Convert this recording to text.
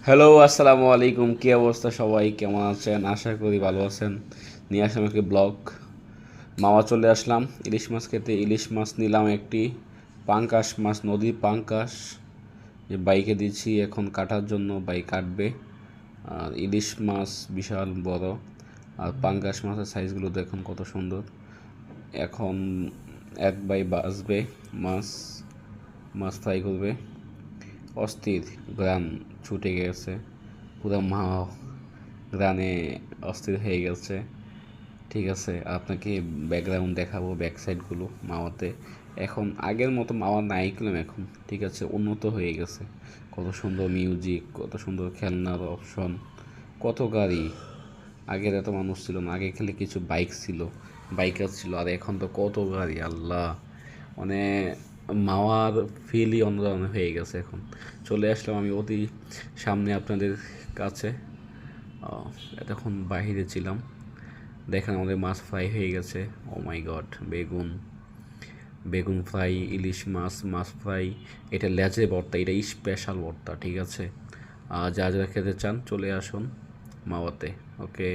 Hello, আসসালামু আলাইকুম। কী অবস্থা সবাই? কেমন আছেন? আশা করি ভালো আছেন। নিয়ে আসলাম একটি ব্লগ। মাওয়া চলে আসলাম ইলিশ মাছ খেতে। ইলিশ মাছ নিলাম একটি, পাঙ্কাশ মাছ, নদীর পাঙ্কাশ। যে বাইকে দিচ্ছি এখন কাটার জন্য, বাইক কাটবে। আর ইলিশ মাছ বিশাল বড়, আর পাঙ্কাশ মাছের সাইজগুলো দেখুন কত সুন্দর। এখন এক ভাই বাসবে মাছ, মাছ ফ্রাই করবে। অস্থির গ্রাম ছুটে গেছে, পুরো মা গ্রামে অস্থির হয়ে গেছে। ঠিক আছে, আপনাকে ব্যাকগ্রাউন্ড দেখাবো, ব্যাক সাইডগুলো মাওয়াতে। এখন আগের মতো মাওয়া নাই কিলাম এখন, ঠিক আছে, উন্নত হয়ে গেছে। কত সুন্দর মিউজিক, কত সুন্দর খেলনার অপশন, কত গাড়ি। আগের এত মানুষ ছিল না, আগে খালি কিছু বাইক ছিল, বাইকার ছিল, আর এখন তো কত গাড়ি, আল্লাহ! মানে মাওয়ার ফিলই অন্য ধরনের হয়ে গেছে এখন। চলে আসলাম আমি অতি সামনে আপনাদের কাছে। এতক্ষণ বাহিরে ছিলাম। দেখেন আমাদের মাছ ফ্রাই হয়ে গেছে। ও মাই গড! বেগুন, বেগুন ফ্রাই, ইলিশ মাছ, মাছ ফ্রাই। এটা লেজে ভর্তা, এটা স্পেশাল ভর্তা, ঠিক আছে। যা যা খেতে চান চলে আসুন মাওয়াতে। ওকে।